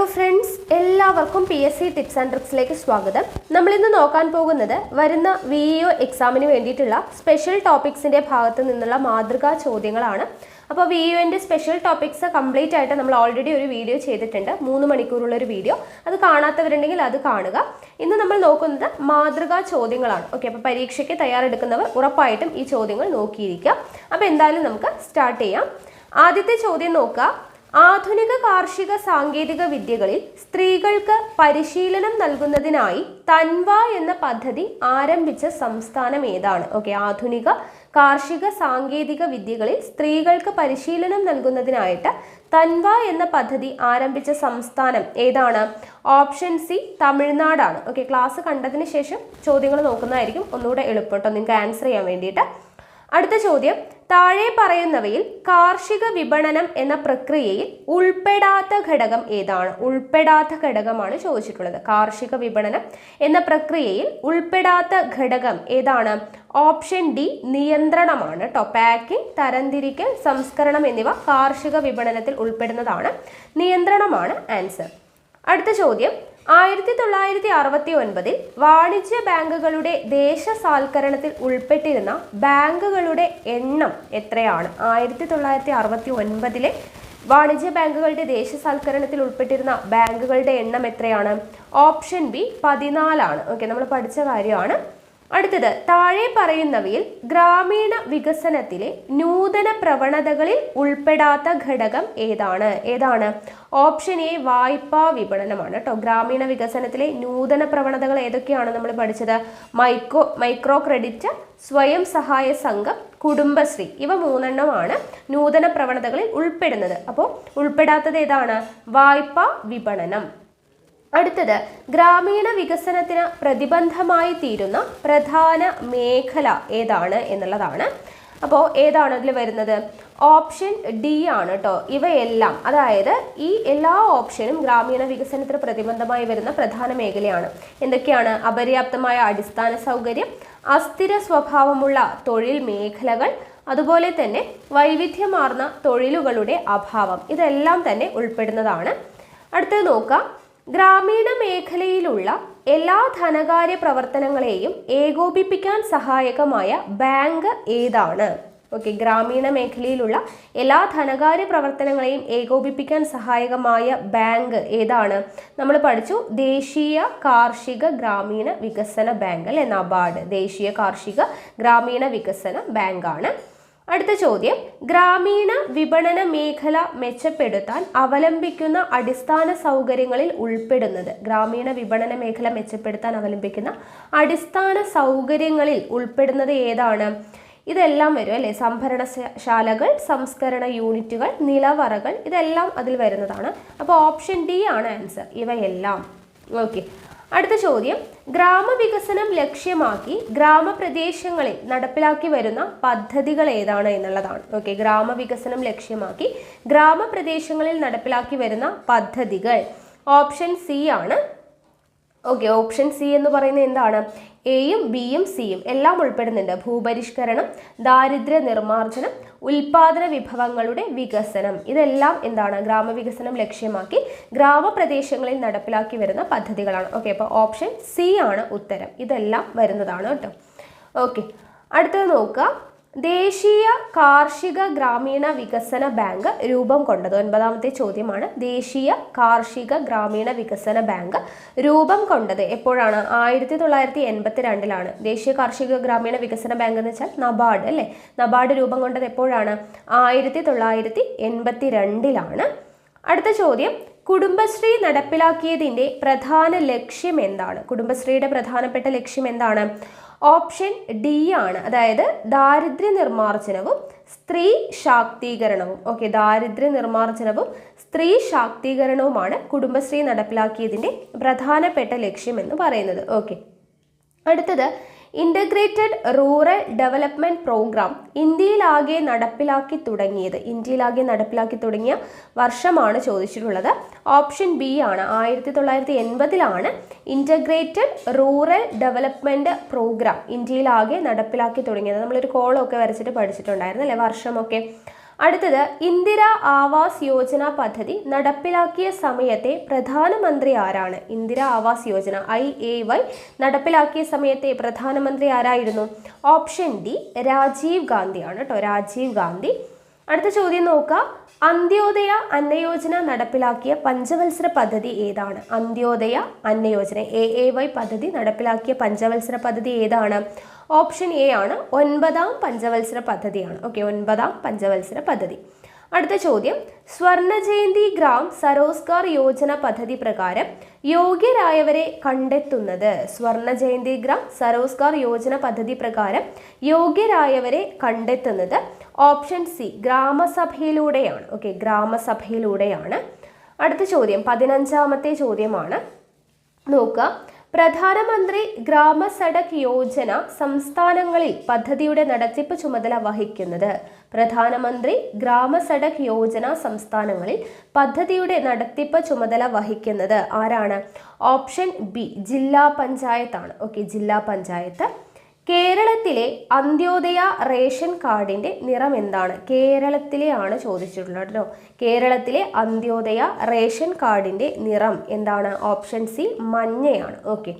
Hello friends, എല്ലാവർക്കും PSC tips and ട്രിക്സിലേക്ക് സ്വാഗതം. നമ്മളിന്ന് നോക്കാൻ പോകുന്നത് വരുന്ന VEO എക്സാമിന് വേണ്ടിയിട്ടുള്ള സ്പെഷ്യൽ ടോപ്പിക്സിൻ്റെ ഭാഗത്ത് നിന്നുള്ള മാതൃകാ ചോദ്യങ്ങളാണ്. അപ്പോൾ VEOൻ്റെ സ്പെഷ്യൽ ടോപ്പിക്സ് കംപ്ലീറ്റ് ആയിട്ട് നമ്മൾ ഓൾറെഡി ഒരു വീഡിയോ ചെയ്തിട്ടുണ്ട്, 3 മണിക്കൂറുള്ളൊരു വീഡിയോ. അത് കാണാത്തവരുണ്ടെങ്കിൽ അത് കാണുക. ഇന്ന് നമ്മൾ നോക്കുന്നത് മാതൃകാ ചോദ്യങ്ങളാണ്. ഓക്കെ, അപ്പോൾ പരീക്ഷയ്ക്ക് തയ്യാറെടുക്കുന്നവർ ഉറപ്പായിട്ടും ഈ ചോദ്യങ്ങൾ നോക്കിയിരിക്കുക. അപ്പോൾ എന്തായാലും നമുക്ക് സ്റ്റാർട്ട് ചെയ്യാം. ആദ്യത്തെ ചോദ്യം നോക്കുക. ആധുനിക കാർഷിക സാങ്കേതിക വിദ്യകളിൽ സ്ത്രീകൾക്ക് പരിശീലനം നൽകുന്നതിനായി തൻവ എന്ന പദ്ധതി ആരംഭിച്ച സംസ്ഥാനം ഏതാണ്? ഓക്കെ, ആധുനിക കാർഷിക സാങ്കേതിക വിദ്യകളിൽ സ്ത്രീകൾക്ക് പരിശീലനം നൽകുന്നതിനായിട്ട് തൻവ എന്ന പദ്ധതി ആരംഭിച്ച സംസ്ഥാനം ഏതാണ്? ഓപ്ഷൻ സി തമിഴ്നാടാണ്. ഓക്കെ, ക്ലാസ് കണ്ടതിന് ശേഷം ചോദ്യങ്ങൾ നോക്കുന്നതായിരിക്കും ഒന്നുകൂടെ എളുപ്പം കേട്ടോ നിങ്ങൾക്ക് ആൻസർ ചെയ്യാൻ വേണ്ടിയിട്ട്. അടുത്ത ചോദ്യം, താഴെ പറയുന്നവയിൽ കാർഷിക വിപണനം എന്ന പ്രക്രിയയിൽ ഉൾപ്പെടാത്ത ഘടകം ഏതാണ്? ഉൾപ്പെടാത്ത ഘടകമാണ് ചോദിച്ചിട്ടുള്ളത്. കാർഷിക വിപണനം എന്ന പ്രക്രിയയിൽ ഉൾപ്പെടാത്ത ഘടകം ഏതാണ്? ഓപ്ഷൻ ഡി നിയന്ത്രണമാണ് കേട്ടോ. പാക്കിംഗ്, തരംതിരിക്കൽ, സംസ്കരണം എന്നിവ കാർഷിക വിപണനത്തിൽ ഉൾപ്പെടുന്നതാണ്. നിയന്ത്രണമാണ് ആൻസർ. അടുത്ത ചോദ്യം, 1969 വാണിജ്യ ബാങ്കുകളുടെ ദേശസാൽക്കരണത്തിൽ ഉൾപ്പെട്ടിരുന്ന ബാങ്കുകളുടെ എണ്ണം എത്രയാണ്? 1969 വാണിജ്യ ബാങ്കുകളുടെ ദേശസാൽക്കരണത്തിൽ ഉൾപ്പെട്ടിരുന്ന ബാങ്കുകളുടെ എണ്ണം എത്രയാണ്? ഓപ്ഷൻ ബി 14 ആണ്. ഓക്കെ, നമ്മൾ പഠിച്ച കാര്യമാണ്. അടുത്തത്, താഴെ പറയുന്നവയിൽ ഗ്രാമീണ വികസനത്തിലെ നൂതന പ്രവണതകളിൽ ഉൾപ്പെടാത്ത ഘടകം ഏതാണ്? ഓപ്ഷൻ എ വായ്പാ വിപണനമാണ് കേട്ടോ. ഗ്രാമീണ വികസനത്തിലെ നൂതന പ്രവണതകൾ ഏതൊക്കെയാണ് നമ്മൾ പഠിച്ചത്? മൈക്രോ ക്രെഡിറ്റ്, സ്വയം സഹായ സംഘം, കുടുംബശ്രീ, ഇവ 3 നൂതന പ്രവണതകളിൽ ഉൾപ്പെടുന്നത്. അപ്പോൾ ഉൾപ്പെടാത്തത് ഏതാണ്? വായ്പാ വിപണനം. അടുത്തത്, ഗ്രാമീണ വികസനത്തിന് പ്രതിബന്ധമായി തീരുന്ന പ്രധാന മേഖല ഏതാണ് എന്നുള്ളതാണ്. അപ്പോൾ ഏതാണ് അതിൽ വരുന്നത്? ഓപ്ഷൻ ഡി ആണ് കേട്ടോ. ഇവയെല്ലാം, അതായത് ഈ എല്ലാ ഓപ്ഷനും ഗ്രാമീണ വികസനത്തിന് പ്രതിബന്ധമായി വരുന്ന പ്രധാന മേഖലയാണ്. എന്തൊക്കെയാണ്? അപര്യാപ്തമായ അടിസ്ഥാന സൗകര്യം, അസ്ഥിര സ്വഭാവമുള്ള തൊഴിൽ മേഖലകൾ, അതുപോലെ തന്നെ വൈവിധ്യമാർന്ന തൊഴിലുകളുടെ അഭാവം, ഇതെല്ലാം തന്നെ ഉൾപ്പെടുന്നതാണ്. അടുത്തത് നോക്കാം. ഗ്രാമീണ മേഖലയിലുള്ള എല്ലാ ധനകാര്യ പ്രവർത്തനങ്ങളെയും ഏകോപിപ്പിക്കാൻ സഹായകമായ ബാങ്ക് ഏതാണ്? ഓക്കെ, ഗ്രാമീണ മേഖലയിലുള്ള എല്ലാ ധനകാര്യ പ്രവർത്തനങ്ങളെയും ഏകോപിപ്പിക്കാൻ സഹായകമായ ബാങ്ക് ഏതാണ്? നമ്മൾ പഠിച്ചു, ദേശീയ കാർഷിക ഗ്രാമീണ വികസന ബാങ്ക് അല്ലെ, നബാർഡ്. ദേശീയ കാർഷിക ഗ്രാമീണ വികസന ബാങ്കാണ്. അടുത്ത ചോദ്യം, ഗ്രാമീണ വിപണന മേഖല മെച്ചപ്പെടുത്താൻ അവലംബിക്കുന്ന അടിസ്ഥാന സൗകര്യങ്ങളിൽ ഉൾപ്പെടുന്നത്? ഗ്രാമീണ വിപണന മേഖല മെച്ചപ്പെടുത്താൻ അവലംബിക്കുന്ന അടിസ്ഥാന സൗകര്യങ്ങളിൽ ഉൾപ്പെടുന്നത് ഏതാണ്? ഇതെല്ലാം വരും അല്ലേ. സംഭരണശാലകൾ, സംസ്കരണ യൂണിറ്റുകൾ, നിലവറകൾ, ഇതെല്ലാം അതിൽ വരുന്നതാണ്. അപ്പോൾ ഓപ്ഷൻ ഡി ആണ് ആൻസർ, ഇവയെല്ലാം. ഓക്കെ, അടുത്ത ചോദ്യം, ഗ്രാമവികസനം ലക്ഷ്യമാക്കി ഗ്രാമപ്രദേശങ്ങളിൽ നടപ്പിലാക്കി വരുന്ന പദ്ധതികൾ ഏതാണ് എന്നുള്ളതാണ്. ഓക്കെ, ഗ്രാമവികസനം ലക്ഷ്യമാക്കി ഗ്രാമപ്രദേശങ്ങളിൽ നടപ്പിലാക്കി വരുന്ന പദ്ധതികൾ ഓപ്ഷൻ സി ആണ്. ഓക്കെ, ഓപ്ഷൻ സി എന്ന് പറയുന്നത് എന്താണ്? എയും ബിയും സിയും എല്ലാം ഉൾപ്പെടുന്നുണ്ട്. ഭൂപരിഷ്കരണം, ദാരിദ്ര്യ നിർമ്മാർജ്ജനം, ഉൽപാദന വിഭവങ്ങളുടെ വികസനം, ഇതെല്ലാം എന്താണ്? ഗ്രാമവികസനം ലക്ഷ്യമാക്കി ഗ്രാമപ്രദേശങ്ങളിൽ നടപ്പിലാക്കി വരുന്ന പദ്ധതികളാണ്. ഓക്കെ, അപ്പോൾ ഓപ്ഷൻ സി ആണ് ഉത്തരം. ഇതെല്ലാം വരുന്നതാണ് കേട്ടോ. ഓക്കെ, അടുത്തത് നോക്കുക. ദേശീയ കാർഷിക ഗ്രാമീണ വികസന ബാങ്ക് രൂപം കൊണ്ടത് 9ാമത്തെ ചോദ്യമാണ്. ദേശീയ കാർഷിക ഗ്രാമീണ വികസന ബാങ്ക് രൂപം കൊണ്ടത് എപ്പോഴാണ്? 1982 ദേശീയ കാർഷിക ഗ്രാമീണ വികസന ബാങ്ക് എന്ന് വെച്ചാൽ നബാർഡ് അല്ലേ. നബാർഡ് രൂപം കൊണ്ടത് എപ്പോഴാണ്? 1982. അടുത്ത ചോദ്യം, കുടുംബശ്രീ നടപ്പിലാക്കിയതിൻ്റെ പ്രധാന ലക്ഷ്യം എന്താണ്? കുടുംബശ്രീയുടെ പ്രധാനപ്പെട്ട ലക്ഷ്യം എന്താണ്? ഓപ്ഷൻ ഡി ആണ്, അതായത് ദാരിദ്ര്യ നിർമ്മാർജ്ജനവും സ്ത്രീ ശാക്തീകരണവും. ഓക്കെ, ദാരിദ്ര്യ നിർമ്മാർജ്ജനവും സ്ത്രീ ശാക്തീകരണവുമാണ് കുടുംബശ്രീ നടപ്പിലാക്കിയതിൻ്റെ പ്രധാനപ്പെട്ട ലക്ഷ്യം എന്ന് പറയുന്നത്. ഓക്കെ, അടുത്തത്, ഇൻ്റഗ്രേറ്റഡ് റൂറൽ ഡെവലപ്മെൻറ്റ് പ്രോഗ്രാം ഇന്ത്യയിലാകെ നടപ്പിലാക്കി തുടങ്ങിയ വർഷമാണ് ചോദിച്ചിട്ടുള്ളത്. ഓപ്ഷൻ ബി ആണ്, 1980 ഇൻ്റഗ്രേറ്റഡ് റൂറൽ ഡെവലപ്മെൻറ്റ് പ്രോഗ്രാം ഇന്ത്യയിലാകെ നടപ്പിലാക്കി തുടങ്ങിയത്. നമ്മളൊരു കോളമൊക്കെ വരച്ചിട്ട് പഠിച്ചിട്ടുണ്ടായിരുന്നു അല്ലേ, വർഷമൊക്കെ. അടുത്തത് ഇന്ദിരാ ആവാസ് യോജന പദ്ധതി നടപ്പിലാക്കിയ സമയത്തെ പ്രധാനമന്ത്രി ആരാണ്? ഇന്ദിരാ ആവാസ് യോജന IAY നടപ്പിലാക്കിയ സമയത്തെ പ്രധാനമന്ത്രി ആരായിരുന്നു? ഓപ്ഷൻ ഡി രാജീവ് ഗാന്ധിയാണ് കേട്ടോ, രാജീവ് ഗാന്ധി. അടുത്ത ചോദ്യം നോക്കാം. അന്ത്യോദയ അന്നയോജന നടപ്പിലാക്കിയ പഞ്ചവത്സര പദ്ധതി ഏതാണ്? അന്ത്യോദയ അന്നയോജന AAY പദ്ധതി നടപ്പിലാക്കിയ പഞ്ചവത്സര പദ്ധതി ഏതാണ്? ഓപ്ഷൻ എ ആണ് 9ാം പഞ്ചവത്സര പദ്ധതിയാണ്. ഓക്കെ, 9ാം പഞ്ചവത്സര പദ്ധതി. അടുത്ത ചോദ്യം, സ്വർണ്ണ ജയന്തി ഗ്രാം സരോസ്ഗാർ യോജന പദ്ധതി പ്രകാരം യോഗ്യരായവരെ കണ്ടെത്തുന്നത്? സ്വർണ്ണ ജയന്തി ഗ്രാം സരോസ്ഗാർ യോജന പദ്ധതി പ്രകാരം യോഗ്യരായവരെ കണ്ടെത്തുന്നത് ഓപ്ഷൻ സി ഗ്രാമസഭയിലൂടെയാണ്. ഓക്കെ, ഗ്രാമസഭയിലൂടെയാണ്. അടുത്ത ചോദ്യം 15ാമത്തെ ചോദ്യമാണ്. നോക്കുക, പ്രധാനമന്ത്രി ഗ്രാമ സഡക് യോജന സംസ്ഥാനങ്ങളിൽ പദ്ധതിയുടെ നടത്തിപ്പ് ചുമതല വഹിക്കുന്നത്? പ്രധാനമന്ത്രി ഗ്രാമ സഡക് യോജന സംസ്ഥാനങ്ങളിൽ പദ്ധതിയുടെ നടത്തിപ്പ് ചുമതല വഹിക്കുന്നത് ആരാണ്? ഓപ്ഷൻ ബി ജില്ലാ പഞ്ചായത്താണ്. ഓക്കെ, ജില്ലാ പഞ്ചായത്ത്. കേരളത്തിലെ അന്ത്യോദയ റേഷൻ കാർഡിന്റെ നിറം എന്താണ്? കേരളത്തിലെ ആണ് ചോദിച്ചിട്ടുള്ളത് കേട്ടോ. കേരളത്തിലെ അന്ത്യോദയ റേഷൻ കാർഡിന്റെ നിറം എന്താണ്? ഓപ്ഷൻ സി മഞ്ഞയാണ്. ഓക്കെ.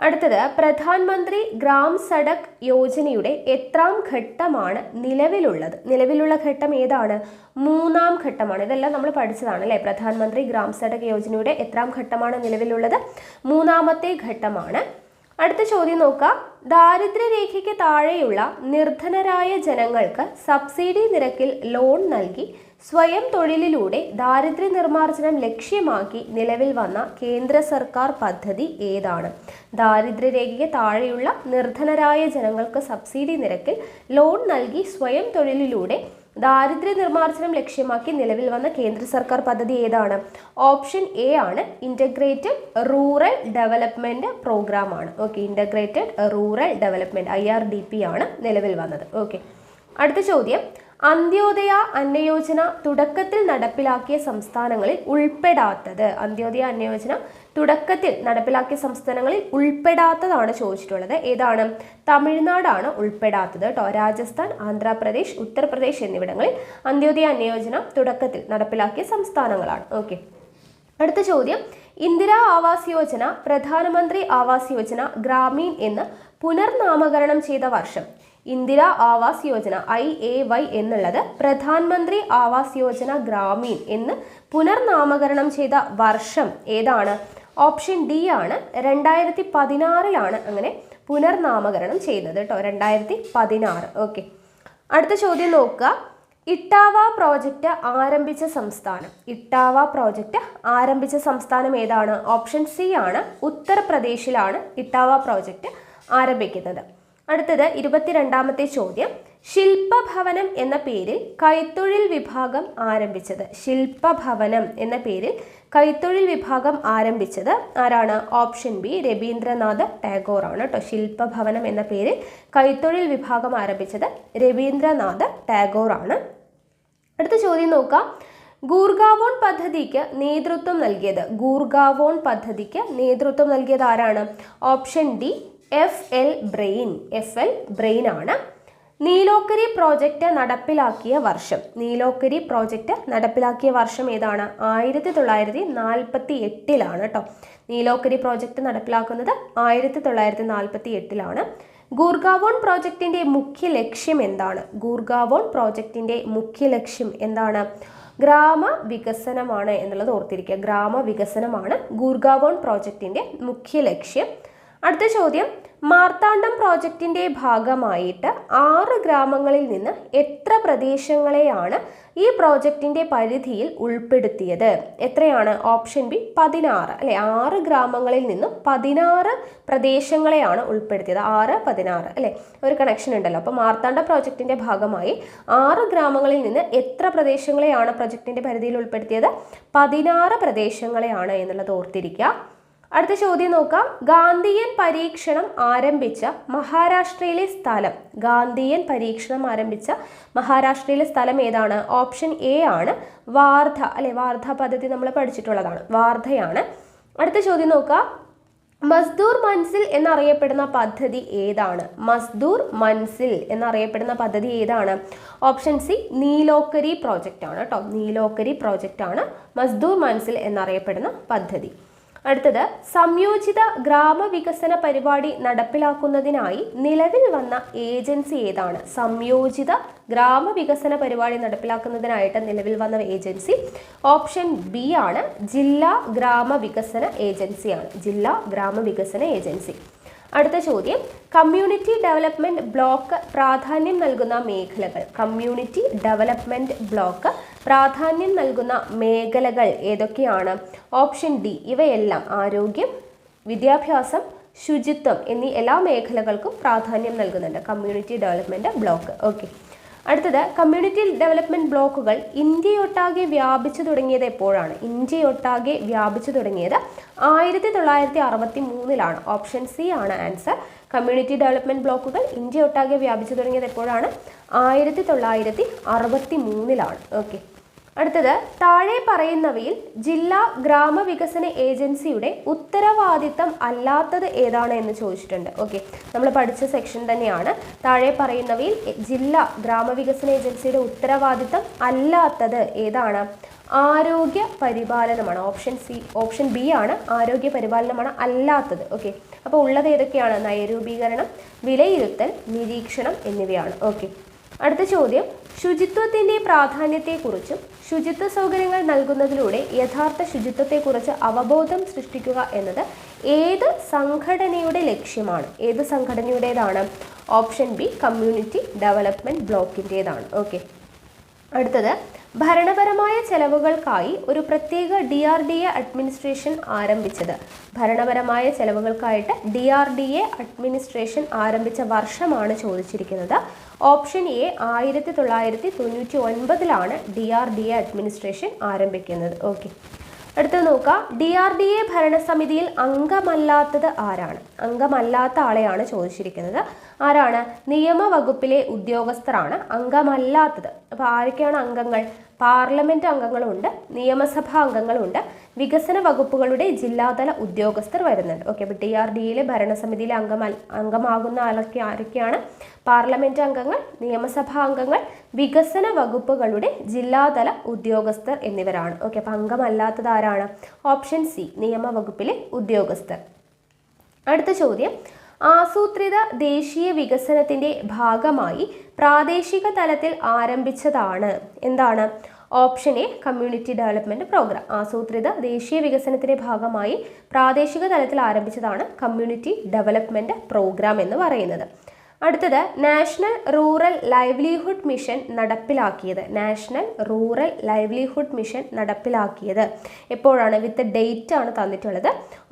അടുത്തത്, പ്രധാനമന്ത്രി ഗ്രാം സഡക് യോജനയുടെ എത്രാം ഘട്ടമാണ് നിലവിലുള്ളത്? നിലവിലുള്ള ഘട്ടം ഏതാണ്? 3ാം ഘട്ടമാണ്. ഇതെല്ലാം നമ്മൾ പഠിച്ചതാണ് അല്ലേ? പ്രധാനമന്ത്രി ഗ്രാം സഡക് യോജനയുടെ എത്രാം ഘട്ടമാണ് നിലവിലുള്ളത്? 3ാമത്തെ ഘട്ടമാണ്. അടുത്ത ചോദ്യം നോക്കാം. ദാരിദ്ര്യരേഖയ്ക്ക് താഴെയുള്ള നിർധനരായ ജനങ്ങൾക്ക് സബ്സിഡി നിരക്കിൽ ലോൺ നൽകി സ്വയം തൊഴിലിലൂടെ ദാരിദ്ര്യ നിർമ്മാർജ്ജനം ലക്ഷ്യമാക്കി നിലവിൽ വന്ന കേന്ദ്ര സർക്കാർ പദ്ധതി ഏതാണ്? ദാരിദ്ര്യരേഖയ്ക്ക് താഴെയുള്ള നിർധനരായ ജനങ്ങൾക്ക് സബ്സിഡി നിരക്കിൽ ലോൺ നൽകി സ്വയം തൊഴിലിലൂടെ ദാരിദ്ര്യ നിർമ്മാർജ്ജനം ലക്ഷ്യമാക്കി നിലവിൽ വന്ന കേന്ദ്ര സർക്കാർ പദ്ധതി ഏതാണ്? ഓപ്ഷൻ എ ആണ് ഇന്റഗ്രേറ്റഡ് റൂറൽ ഡെവലപ്മെന്റ് പ്രോഗ്രാം ആണ്. Okay, integrated rural development IRDP ആണ് നിലവിൽ വന്നത്. ഓക്കെ. അടുത്ത ചോദ്യം, അന്ത്യോദയ അന്നയോജന തുടക്കത്തിൽ നടപ്പിലാക്കിയ സംസ്ഥാനങ്ങളിൽ ഉൾപ്പെടാത്തത്? അന്ത്യോദയ അന്നയോജന തുടക്കത്തിൽ നടപ്പിലാക്കിയ സംസ്ഥാനങ്ങളിൽ ഉൾപ്പെടാത്തതാണ് ചോദിച്ചിട്ടുള്ളത്. ഏതാണ്? തമിഴ്നാടാണ് ഉൾപ്പെടാത്തത് കേട്ടോ. രാജസ്ഥാൻ, ആന്ധ്രാപ്രദേശ്, ഉത്തർപ്രദേശ് എന്നിവിടങ്ങളിൽ അന്ത്യോദയ അന്നയോജന തുടക്കത്തിൽ നടപ്പിലാക്കിയ സംസ്ഥാനങ്ങളാണ്. ഓക്കെ. അടുത്ത ചോദ്യം, ഇന്ദിരാ ആവാസ് യോജന പ്രധാനമന്ത്രി ആവാസ് യോജന ഗ്രാമീൺ എന്ന് പുനർനാമകരണം ചെയ്ത വർഷം? ഇന്ദിരാ ആവാസ് യോജന IAY എന്നുള്ളത് പ്രധാനമന്ത്രി ആവാസ് യോജന ഗ്രാമീൺ എന്ന് പുനർനാമകരണം ചെയ്ത വർഷം ഏതാണ്? ഓപ്ഷൻ ഡി ആണ് 2016 അങ്ങനെ പുനർനാമകരണം ചെയ്യുന്നത് കേട്ടോ. 2016. ഓക്കെ. അടുത്ത ചോദ്യം നോക്കുക. ഇട്ടാവ പ്രോജക്റ്റ് ആരംഭിച്ച സംസ്ഥാനം? ഇട്ടാവ പ്രോജക്റ്റ് ആരംഭിച്ച സംസ്ഥാനം ഏതാണ്? ഓപ്ഷൻ സി ആണ് ഉത്തർപ്രദേശിലാണ് ഇട്ടാവ പ്രോജക്റ്റ് ആരംഭിക്കുന്നത്. അടുത്തത് 22ാമത്തെ ചോദ്യം, ശില്പഭവനം എന്ന പേരിൽ കൈത്തൊഴിൽ വിഭാഗം ആരംഭിച്ചത്? ശില്പഭവനം എന്ന പേരിൽ കൈത്തൊഴിൽ വിഭാഗം ആരംഭിച്ചത് ആരാണ്? ഓപ്ഷൻ ബി രവീന്ദ്രനാഥ് ടാഗോർ ആണ് കേട്ടോ. ശില്പഭവനം എന്ന പേരിൽ കൈത്തൊഴിൽ വിഭാഗം ആരംഭിച്ചത് രവീന്ദ്രനാഥ് ടാഗോർ ആണ്. അടുത്ത ചോദ്യം നോക്കാം. ഗൂർഗാവോൺ പദ്ധതിക്ക് നേതൃത്വം നൽകിയത്? ഗൂർഗാവോൺ പദ്ധതിക്ക് നേതൃത്വം നൽകിയത് ആരാണ്? ഓപ്ഷൻ ഡി FL ബ്രെയിൻ ആണ്. നീലോക്കരി പ്രോജക്റ്റ് നടപ്പിലാക്കിയ വർഷം? നീലോക്കരി പ്രോജക്റ്റ് നടപ്പിലാക്കിയ വർഷം ഏതാണ്? 1948 കേട്ടോ. നീലോക്കരി പ്രോജക്റ്റ് നടപ്പിലാക്കുന്നത് 1948. ഗൂർഗാവോൺ പ്രോജക്റ്റിന്റെ മുഖ്യ ലക്ഷ്യം എന്താണ്? ഗൂർഗാവോൺ പ്രോജക്റ്റിന്റെ മുഖ്യ ലക്ഷ്യം എന്താണ്? ഗ്രാമവികസനമാണ് എന്നുള്ളത് ഓർത്തിരിക്കുക. ഗ്രാമവികസനമാണ് ഗൂർഗാവോൺ പ്രോജക്റ്റിന്റെ മുഖ്യ ലക്ഷ്യം. അടുത്ത ചോദ്യം, മാർത്താണ്ഡം പ്രോജക്റ്റിന്റെ ഭാഗമായിട്ട് 6 ഗ്രാമങ്ങളിൽ നിന്ന് എത്ര പ്രദേശങ്ങളെയാണ് ഈ പ്രോജക്റ്റിന്റെ പരിധിയിൽ ഉൾപ്പെടുത്തിയത്? എത്രയാണ്? ഓപ്ഷൻ ബി 16 അല്ലെ. 6 ഗ്രാമങ്ങളിൽ നിന്നും 16 പ്രദേശങ്ങളെയാണ് ഉൾപ്പെടുത്തിയത്. 6, 16 അല്ലെ, ഒരു കണക്ഷൻ ഉണ്ടല്ലോ. അപ്പോൾ മാർത്താണ്ഡം പ്രോജക്റ്റിന്റെ ഭാഗമായി 6 ഗ്രാമങ്ങളിൽ നിന്ന് എത്ര പ്രദേശങ്ങളെയാണ് പ്രോജക്റ്റിന്റെ പരിധിയിൽ ഉൾപ്പെടുത്തിയത്? 16 പ്രദേശങ്ങളെയാണ് എന്നുള്ളത് ഓർത്തിരിക്കുക. അടുത്ത ചോദ്യം നോക്കാം. ഗാന്ധിയൻ പരീക്ഷണം ആരംഭിച്ച മഹാരാഷ്ട്രയിലെ സ്ഥലം? ഗാന്ധിയൻ പരീക്ഷണം ആരംഭിച്ച മഹാരാഷ്ട്രയിലെ സ്ഥലം ഏതാണ്? ഓപ്ഷൻ എ ആണ് വാർധ അല്ലെ. വാർധ പദ്ധതി നമ്മൾ പഠിച്ചിട്ടുള്ളതാണ്. വാർധയാണ്. അടുത്ത ചോദ്യം നോക്കാം. മസ്ദൂർ മൻസിൽ എന്നറിയപ്പെടുന്ന പദ്ധതി ഏതാണ്? മസ്ദൂർ മൻസിൽ എന്നറിയപ്പെടുന്ന പദ്ധതി ഏതാണ്? ഓപ്ഷൻ സി നീലോക്കരി പ്രോജക്റ്റ് ആണ് കേട്ടോ. നീലോക്കരി പ്രോജക്റ്റ് ആണ് മസ്ദൂർ മൻസിൽ എന്നറിയപ്പെടുന്ന പദ്ധതി. അടുത്തത് സംയോജിത ഗ്രാമവികസന പരിപാടി നടപ്പിലാക്കുന്നതിനായി നിലവിൽ വന്ന ഏജൻസി ഏതാണ്? സംയോജിത ഗ്രാമവികസന പരിപാടി നടപ്പിലാക്കുന്നതിനായിട്ട് നിലവിൽ വന്ന ഏജൻസി ഓപ്ഷൻ ബി ആണ്, ജില്ലാ ഗ്രാമവികസന ഏജൻസിയാണ്. ജില്ലാ ഗ്രാമവികസന ഏജൻസി. അടുത്ത ചോദ്യം, കമ്മ്യൂണിറ്റി ഡെവലപ്മെന്റ് ബ്ലോക്ക് പ്രാധാന്യം നൽകുന്ന മേഖലകൾ. കമ്മ്യൂണിറ്റി ഡെവലപ്മെന്റ് ബ്ലോക്ക് പ്രാധാന്യം നൽകുന്ന മേഖലകൾ ഏതൊക്കെയാണ്? ഓപ്ഷൻ ഡി ഇവയെല്ലാം ആരോഗ്യം, വിദ്യാഭ്യാസം, ശുചിത്വം എന്നീ എല്ലാ മേഖലകൾക്കും പ്രാധാന്യം നൽകുന്നുണ്ട് കമ്മ്യൂണിറ്റി ഡെവലപ്മെന്റ് ബ്ലോക്ക്. ഓക്കെ. അടുത്തത്, കമ്മ്യൂണിറ്റി ഡെവലപ്മെന്റ് ബ്ലോക്കുകൾ ഇന്ത്യയൊട്ടാകെ വ്യാപിച്ചു തുടങ്ങിയത് എപ്പോഴാണ്? ഇന്ത്യയൊട്ടാകെ വ്യാപിച്ചു തുടങ്ങിയത് 1963 ഓപ്ഷൻ സി ആണ് ആൻസർ. കമ്മ്യൂണിറ്റി ഡെവലപ്മെന്റ് ബ്ലോക്കുകൾ ഇന്ത്യയൊട്ടാകെ വ്യാപിച്ചു തുടങ്ങിയത് എപ്പോഴാണ്? 1963. ഓക്കെ. അടുത്തത്, താഴെ പറയുന്നവയിൽ ജില്ലാ ഗ്രാമവികസന ഏജൻസിയുടെ ഉത്തരവാദിത്തം അല്ലാത്തത് ഏതാണ് എന്ന് ചോദിച്ചിട്ടുണ്ട്. ഓക്കെ, നമ്മൾ പഠിച്ച സെക്ഷൻ തന്നെയാണ്. താഴെ പറയുന്നവയിൽ ജില്ലാ ഗ്രാമവികസന ഏജൻസിയുടെ ഉത്തരവാദിത്തം അല്ലാത്തത് ഏതാണ്? ആരോഗ്യ പരിപാലനമാണ്. ഓപ്ഷൻ ബി ആണ്, ആരോഗ്യ പരിപാലനമാണ് അല്ലാത്തത്. ഓക്കെ, അപ്പോൾ ഉള്ളത് ഏതൊക്കെയാണ്? നയരൂപീകരണം, വിലയിരുത്തൽ, നിരീക്ഷണം എന്നിവയാണ്. ഓക്കെ. അടുത്ത ചോദ്യം, ശുചിത്വത്തിൻ്റെ പ്രാധാന്യത്തെക്കുറിച്ചും ശുചിത്വ സൗകര്യങ്ങൾ നൽകുന്നതിലൂടെ യഥാർത്ഥ ശുചിത്വത്തെക്കുറിച്ച് അവബോധം സൃഷ്ടിക്കുക എന്നത് ഏത് സംഘടനയുടെ ലക്ഷ്യമാണ്? ഏത് സംഘടനയുടേതാണ്? ഓപ്ഷൻ ബി കമ്മ്യൂണിറ്റി ഡെവലപ്മെന്റ് ബ്ലോക്കിൻ്റേതാണ്. ഓക്കെ. അടുത്തത്, ഭരണപരമായ ചെലവുകൾക്കായി ഒരു പ്രത്യേക DRDA അഡ്മിനിസ്ട്രേഷൻ ആരംഭിച്ചത്. ഭരണപരമായ ചെലവുകൾക്കായിട്ട് DRDA അഡ്മിനിസ്ട്രേഷൻ ആരംഭിച്ച വർഷമാണ് ചോദിച്ചിരിക്കുന്നത്. ഓപ്ഷൻ എ 1999 DRDA അഡ്മിനിസ്ട്രേഷൻ ആരംഭിക്കുന്നത്. ഓക്കെ. അടുത്തത് നോക്കാം, DRDA ഭരണസമിതിയിൽ അംഗമല്ലാത്തത് ആരാണ്? അംഗമല്ലാത്ത ആളെയാണ് ചോദിച്ചിരിക്കുന്നത്. ആരാണ്? നിയമവകുപ്പിലെ ഉദ്യോഗസ്ഥരാണ് അംഗമല്ലാത്തത്. അപ്പോൾ ആരൊക്കെയാണ് അംഗങ്ങൾ? പാർലമെന്റ് അംഗങ്ങളുണ്ട്, നിയമസഭാ അംഗങ്ങളുണ്ട്, വികസന വകുപ്പുകളുടെ ജില്ലാതല ഉദ്യോഗസ്ഥർ വരുന്നുണ്ട്. ഓക്കെ, അപ്പോൾ DRDAയിലെ ഭരണസമിതിയിലെ അംഗമാകുന്ന ആരൊക്കെയാണ്? പാർലമെന്റ് അംഗങ്ങൾ, നിയമസഭാ അംഗങ്ങൾ, വികസന വകുപ്പുകളുടെ ജില്ലാതല ഉദ്യോഗസ്ഥർ എന്നിവരാണ്. ഓക്കെ, അപ്പോൾ അംഗമല്ലാത്തത് ആരാണ്? ഓപ്ഷൻ സി നിയമവകുപ്പിലെ ഉദ്യോഗസ്ഥർ. അടുത്ത ചോദ്യം, ആസൂത്രിത ദേശീയ വികസനത്തിന്റെ ഭാഗമായി പ്രാദേശിക തലത്തിൽ ആരംഭിച്ചതാണ് എന്താണ്? Option A community development programme. ആസൂത്രിത ദേശീയ വികസനത്തിന്റെ ഭാഗമായി പ്രാദേശിക തലത്തിൽ ആരംഭിച്ചതാണ് കമ്മ്യൂണിറ്റി ഡെവലപ്മെന്റ് പ്രോഗ്രാം എന്ന് പറയുന്നത്. അടുത്തത്, നാഷണൽ റൂറൽ ലൈവ്ലിഹുഡ് മിഷൻ നടപ്പിലാക്കിയത്. നാഷണൽ റൂറൽ ലൈവ്ലിഹുഡ് മിഷൻ നടപ്പിലാക്കിയത് എപ്പോഴാണ്? വിത്ത് ഡേറ്റ് ആണ് തന്നിട്ടുള്ളത്.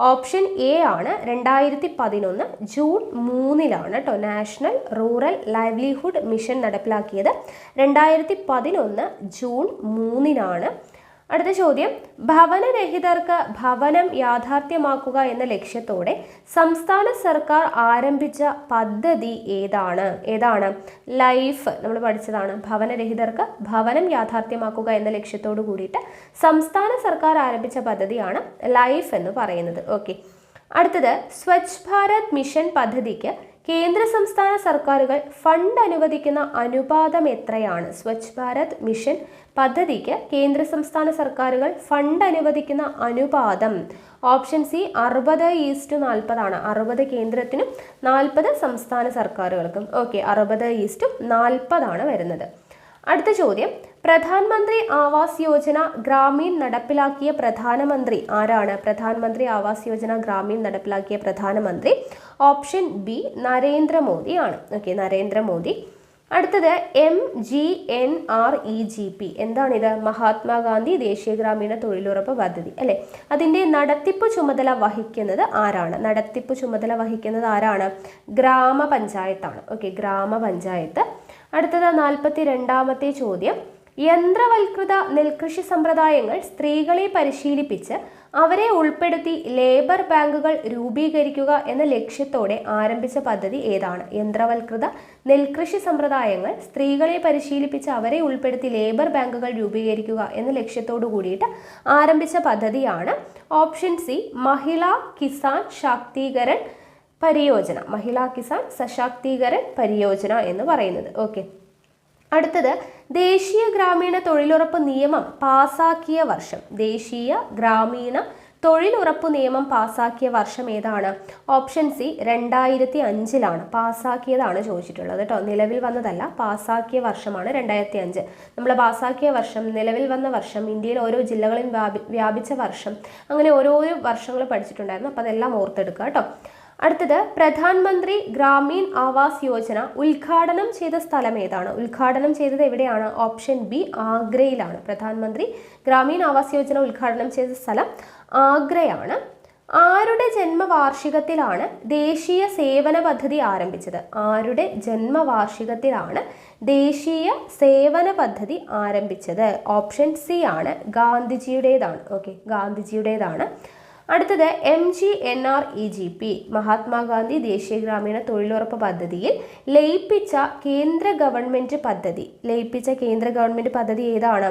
ഓപ്ഷൻ എ ആണ് 2011 ജൂൺ 3 കേട്ടോ. നാഷണൽ റൂറൽ ലൈവ്ലിഹുഡ് മിഷൻ നടപ്പിലാക്കിയത് 2011 ജൂൺ 3. അടുത്ത ചോദ്യം, ഭവനരഹിതർക്ക് ഭവനം യാഥാർത്ഥ്യമാക്കുക എന്ന ലക്ഷ്യത്തോടെ സംസ്ഥാന സർക്കാർ ആരംഭിച്ച പദ്ധതി ഏതാണ്? ലൈഫ് നമ്മൾ പഠിച്ചതാണ്. ഭവനരഹിതർക്ക് ഭവനം യാഥാർത്ഥ്യമാക്കുക എന്ന ലക്ഷ്യത്തോടു കൂടിയിട്ട് സംസ്ഥാന സർക്കാർ ആരംഭിച്ച പദ്ധതിയാണ് ലൈഫ് എന്ന് പറയുന്നത്. ഓക്കെ. അടുത്തത്, സ്വച്ഛ് ഭാരത് മിഷൻ പദ്ധതിക്ക് കേന്ദ്ര സംസ്ഥാന സർക്കാരുകൾ ഫണ്ട് അനുവദിക്കുന്ന അനുപാതം എത്രയാണ്? സ്വച്ഛ് ഭാരത് മിഷൻ പദ്ധതിക്ക് കേന്ദ്ര സംസ്ഥാന സർക്കാരുകൾ ഫണ്ട് അനുവദിക്കുന്ന അനുപാതം ഓപ്ഷൻ സി 60:40 ആണ്. 60 കേന്ദ്രത്തിനും 40 സംസ്ഥാന സർക്കാരുകൾക്കും. ഓക്കെ, 60:40 ആണ് വരുന്നത്. അടുത്ത ചോദ്യം, പ്രധാനമന്ത്രി ആവാസ് യോജന ഗ്രാമീൺ നടപ്പിലാക്കിയ പ്രധാനമന്ത്രി ആരാണ്? പ്രധാനമന്ത്രി ആവാസ് യോജന ഗ്രാമീൺ നടപ്പിലാക്കിയ പ്രധാനമന്ത്രി ഓപ്ഷൻ ബി നരേന്ദ്രമോദി ആണ്. ഓക്കെ, നരേന്ദ്രമോദി. അടുത്തത്, MGNREGP എന്താണിത്? മഹാത്മാഗാന്ധി ദേശീയ ഗ്രാമീണ തൊഴിലുറപ്പ് പദ്ധതി അല്ലേ? അതിൻ്റെ നടത്തിപ്പ് ചുമതല വഹിക്കുന്നത് ആരാണ്? നടത്തിപ്പ് ചുമതല വഹിക്കുന്നത് ആരാണ്? ഗ്രാമപഞ്ചായത്താണ്. ഓക്കെ, ഗ്രാമപഞ്ചായത്ത്. അടുത്തത് 42ാമത്തെ ചോദ്യം, യന്ത്രവൽകൃത നെൽകൃഷി സമ്പ്രദായങ്ങൾ സ്ത്രീകളെ പരിശീലിപ്പിച്ച് അവരെ ഉൾപ്പെടുത്തി ലേബർ ബാങ്കുകൾ രൂപീകരിക്കുക എന്ന ലക്ഷ്യത്തോടെ ആരംഭിച്ച പദ്ധതി ഏതാണ്? യന്ത്രവൽകൃത നെൽകൃഷി സമ്പ്രദായങ്ങൾ സ്ത്രീകളെ പരിശീലിപ്പിച്ച് അവരെ ഉൾപ്പെടുത്തി ലേബർ ബാങ്കുകൾ രൂപീകരിക്കുക എന്ന ലക്ഷ്യത്തോടു കൂടിയിട്ട് ആരംഭിച്ച പദ്ധതിയാണ് ഓപ്ഷൻ സി മഹിളാ കിസാൻ ശാക്തീകരൺ പരിയോജന. മഹിളാ കിസാൻ സശാക്തീകരൺ പരിയോജന എന്ന് പറയുന്നത്. ഓക്കെ, അടുത്തത് ദേശീയ ഗ്രാമീണ തൊഴിലുറപ്പ് നിയമം പാസാക്കിയ വർഷം. ദേശീയ ഗ്രാമീണ തൊഴിലുറപ്പ് നിയമം പാസാക്കിയ വർഷം ഏതാണ്? ഓപ്ഷൻ സി 2005 പാസാക്കിയതാണ് ചോദിച്ചിട്ടുള്ളത് കേട്ടോ. നിലവിൽ വന്നതല്ല, പാസാക്കിയ വർഷമാണ് 2005. നമ്മൾ പാസാക്കിയ വർഷം, നിലവിൽ വന്ന വർഷം, ഇന്ത്യയിൽ ഓരോ ജില്ലകളിലും വ്യാപിച്ച വർഷം, അങ്ങനെ ഓരോരോ വർഷങ്ങൾ പഠിച്ചിട്ടുണ്ടായിരുന്നു. അപ്പോൾ അതെല്ലാം ഓർത്തെടുക്കുക കേട്ടോ. അടുത്തത് പ്രധാനമന്ത്രി ഗ്രാമീൺ ആവാസ് യോജന ഉദ്ഘാടനം ചെയ്ത സ്ഥലം ഏതാണ്? ഉദ്ഘാടനം ചെയ്തത് എവിടെയാണ്? ഓപ്ഷൻ ബി ആഗ്രയിലാണ്. പ്രധാനമന്ത്രി ഗ്രാമീൺ ആവാസ് യോജന ഉദ്ഘാടനം ചെയ്ത സ്ഥലം ആഗ്രയാണ്. ആരുടെ ജന്മവാർഷികത്തിലാണ് ദേശീയ സേവന പദ്ധതി ആരംഭിച്ചത്? ആരുടെ ജന്മവാർഷികത്തിലാണ് ദേശീയ സേവന പദ്ധതി ആരംഭിച്ചത്? ഓപ്ഷൻ സി ആണ്, ഗാന്ധിജിയുടേതാണ്. ഓക്കെ, ഗാന്ധിജിയുടേതാണ്. അടുത്തത് MGNREGP മഹാത്മാഗാന്ധി ദേശീയ ഗ്രാമീണ തൊഴിലുറപ്പ് പദ്ധതിയിൽ ലയിപ്പിച്ച കേന്ദ്ര ഗവൺമെന്റ് പദ്ധതി ഏതാണ്?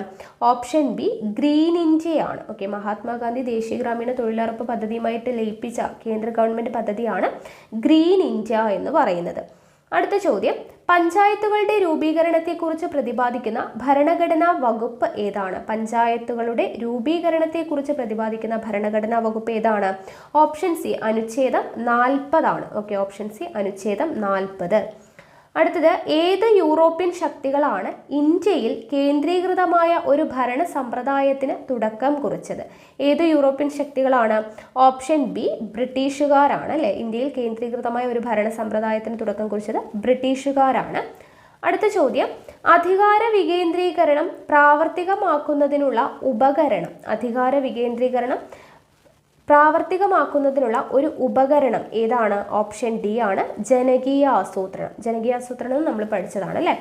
ഓപ്ഷൻ ബി ഗ്രീൻ ഇന്ത്യയാണ്. ഓക്കെ, മഹാത്മാഗാന്ധി ദേശീയ ഗ്രാമീണ തൊഴിലുറപ്പ് പദ്ധതിയുമായിട്ട് ലയിപ്പിച്ച കേന്ദ്ര ഗവൺമെന്റ് പദ്ധതിയാണ് ഗ്രീൻ ഇന്ത്യ എന്ന് പറയുന്നത്. അടുത്ത ചോദ്യം, പഞ്ചായത്തുകളുടെ രൂപീകരണത്തെക്കുറിച്ച് പ്രതിപാദിക്കുന്ന ഭരണഘടനാ വകുപ്പ് ഏതാണ്? പഞ്ചായത്തുകളുടെ രൂപീകരണത്തെക്കുറിച്ച് പ്രതിപാദിക്കുന്ന ഭരണഘടനാ വകുപ്പ് ഏതാണ്? ഓപ്ഷൻ സി അനുച്ഛേദം 40 ഓക്കെ, ഓപ്ഷൻ സി അനുച്ഛേദം 40. അടുത്തത് ഏത് യൂറോപ്യൻ ശക്തികളാണ് ഇന്ത്യയിൽ കേന്ദ്രീകൃതമായ ഒരു ഭരണ സമ്പ്രദായത്തിന് തുടക്കം കുറിച്ചത്? ഏത് യൂറോപ്യൻ ശക്തികളാണ്? ഓപ്ഷൻ ബി ബ്രിട്ടീഷുകാരാണ് അല്ലേ. ഇന്ത്യയിൽ കേന്ദ്രീകൃതമായ ഒരു ഭരണ സമ്പ്രദായത്തിന് തുടക്കം കുറിച്ചത് ബ്രിട്ടീഷുകാരാണ്. അടുത്ത ചോദ്യം, അധികാര വികേന്ദ്രീകരണം പ്രാവർത്തികമാക്കുന്നതിനുള്ള ഉപകരണം. അധികാര വികേന്ദ്രീകരണം പ്രാവർത്തികമാക്കുന്നതിനുള്ള ഒരു ഉപകരണം ഏതാണ്? ഓപ്ഷൻ ഡി ആണ്, ജനകീയ ആസൂത്രണം. ജനകീയ ആസൂത്രണം നമ്മൾ പഠിച്ചതാണ് അല്ലേ.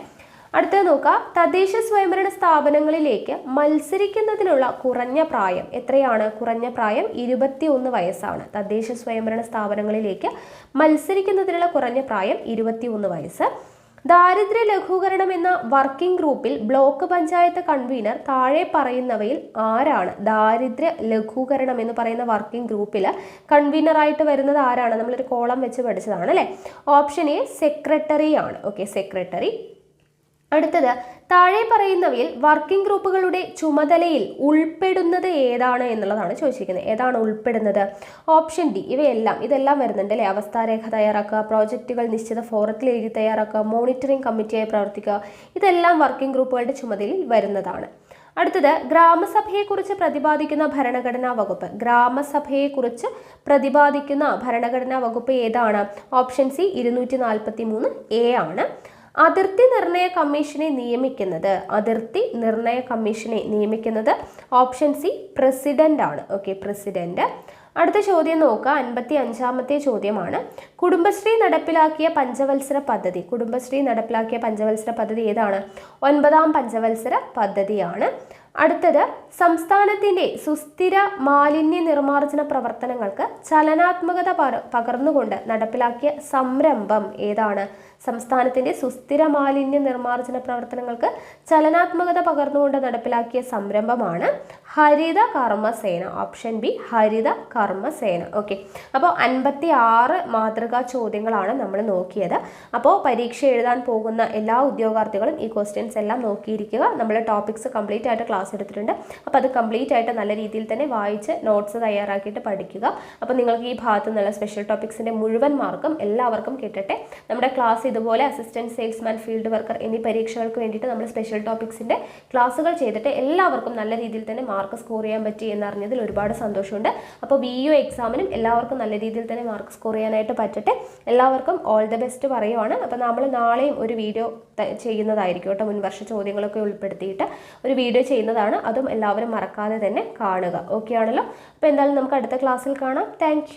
അടുത്തത് നോക്കുക, തദ്ദേശ സ്വയംഭരണ സ്ഥാപനങ്ങളിലേക്ക് മത്സരിക്കുന്നതിനുള്ള കുറഞ്ഞ പ്രായം എത്രയാണ്? കുറഞ്ഞ പ്രായം 21 വയസ്സാണ്. തദ്ദേശ സ്വയംഭരണ സ്ഥാപനങ്ങളിലേക്ക് മത്സരിക്കുന്നതിനുള്ള കുറഞ്ഞ പ്രായം 21 വയസ്സ്. ദാരിദ്ര്യ ലഘൂകരണം എന്ന വർക്കിംഗ് ഗ്രൂപ്പിൽ ബ്ലോക്ക് പഞ്ചായത്ത് കൺവീനർ താഴെ പറയുന്നവയിൽ ആരാണ്? ദാരിദ്ര്യ ലഘൂകരണം എന്ന് പറയുന്ന വർക്കിംഗ് ഗ്രൂപ്പിൽ കൺവീനറായിട്ട് വരുന്നത് ആരാണ്? നമ്മളൊരു കോളം വെച്ച് പഠിച്ചതാണ് അല്ലേ. ഓപ്ഷൻ എ സെക്രട്ടറി ആണ്. Okay, secretary. അടുത്തത് താഴെ പറയുന്നവയിൽ വർക്കിംഗ് ഗ്രൂപ്പുകളുടെ ചുമതലയിൽ ഉൾപ്പെടുന്നത് ഏതാണ് എന്നുള്ളതാണ് ചോദിച്ചിരിക്കുന്നത്. ഏതാണ് ഉൾപ്പെടുന്നത്? Option D. ഇതെല്ലാം വരുന്നുണ്ട് അല്ലേ. അവസ്ഥാരേഖ തയ്യാറാക്കുക, പ്രോജക്റ്റുകൾ നിശ്ചിത ഫോറത്തിൽ എഴുതി തയ്യാറാക്കുക, മോണിറ്ററിംഗ് കമ്മിറ്റിയായി പ്രവർത്തിക്കുക, ഇതെല്ലാം വർക്കിംഗ് ഗ്രൂപ്പുകളുടെ ചുമതലയിൽ വരുന്നതാണ്. അടുത്തത് ഗ്രാമസഭയെക്കുറിച്ച് പ്രതിപാദിക്കുന്ന ഭരണഘടനാ വകുപ്പ്. ഗ്രാമസഭയെക്കുറിച്ച് പ്രതിപാദിക്കുന്ന ഭരണഘടനാ വകുപ്പ് ഏതാണ്? ഓപ്ഷൻ സി 243A ആണ്. അതിർത്തി നിർണയ കമ്മീഷനെ നിയമിക്കുന്നത് ഓപ്ഷൻ സി പ്രസിഡന്റ് ആണ്. Okay, president. അടുത്ത ചോദ്യം നോക്കുക, 55ാമത്തെ ചോദ്യമാണ്. കുടുംബശ്രീ നടപ്പിലാക്കിയ പഞ്ചവത്സര പദ്ധതി ഏതാണ്? 9ാം പഞ്ചവത്സര പദ്ധതിയാണ്. അടുത്തത് സംസ്ഥാനത്തിന്റെ സുസ്ഥിര മാലിന്യ നിർമ്മാർജ്ജന പ്രവർത്തനങ്ങൾക്ക് ചലനാത്മകത പകർന്നുകൊണ്ട് നടപ്പിലാക്കിയ സംരംഭം ഏതാണ്? സംസ്ഥാനത്തിന്റെ സുസ്ഥിര മാലിന്യ നിർമ്മാർജ്ജന പ്രവർത്തനങ്ങൾക്ക് ചലനാത്മകത പകർന്നുകൊണ്ട് നടപ്പിലാക്കിയ സംരംഭമാണ് Haritha Karmasena. Option B Haritha Karmasena. Okay, അപ്പോൾ 56 മാതൃകാ ചോദ്യങ്ങളാണ് നമ്മൾ നോക്കിയത്. അപ്പോൾ പരീക്ഷ എഴുതാൻ പോകുന്ന എല്ലാ ഉദ്യോഗാർത്ഥികളും ഈ ക്വസ്റ്റ്യൻസ് എല്ലാം നോക്കിയിരിക്കുക. നമ്മൾ ടോപ്പിക്സ് കംപ്ലീറ്റ് ആയിട്ട് ക്ലാസ് എടുത്തിട്ടുണ്ട്. അപ്പോൾ അത് കംപ്ലീറ്റ് ആയിട്ട് നല്ല രീതിയിൽ തന്നെ വായിച്ച് നോട്ട്സ് തയ്യാറാക്കിയിട്ട് പഠിക്കുക. അപ്പോൾ നിങ്ങൾക്ക് ഈ ഭാഗത്തു നിന്നുള്ള സ്പെഷ്യൽ ടോപ്പിക്സിൻ്റെ മുഴുവൻ മാർക്കും എല്ലാവർക്കും കിട്ടട്ടെ. നമ്മുടെ ക്ലാസ് ഇതുപോലെ അസിസ്റ്റന്റ് സെയിൽസ്മാൻ, ഫീൽഡ് വർക്കർ എന്നീ പരീക്ഷകൾക്ക് വേണ്ടിയിട്ട് നമ്മൾ സ്പെഷ്യൽ ടോപ്പിക്സിൻ്റെ ക്ലാസ്സുകൾ ചെയ്തിട്ട് എല്ലാവർക്കും നല്ല രീതിയിൽ തന്നെ മാർക്ക് സ്കോർ ചെയ്യാൻ പറ്റി എന്നറിഞ്ഞതിൽ ഒരുപാട് സന്തോഷമുണ്ട്. അപ്പോൾ VEO എക്സാമിനും എല്ലാവർക്കും നല്ല രീതിയിൽ തന്നെ മാർക്ക് സ്കോർ ചെയ്യാനായിട്ട് പറ്റട്ടെ. എല്ലാവർക്കും ഓൾ ദ ബെസ്റ്റ് പറയുവാണ്. അപ്പോൾ നമ്മൾ നാളെയും ഒരു വീഡിയോ ചെയ്യുന്നതായിരിക്കും കേട്ടോ. മുൻവർഷ ചോദ്യങ്ങളൊക്കെ ഉൾപ്പെടുത്തിയിട്ട് ഒരു വീഡിയോ ചെയ്യുന്നതാണ്. അതും എല്ലാവരും മറക്കാതെ തന്നെ കാണുക. ഓക്കെ ആണല്ലോ. അപ്പോൾ എന്തായാലും നമുക്ക് അടുത്ത ക്ലാസ്സിൽ കാണാം. താങ്ക്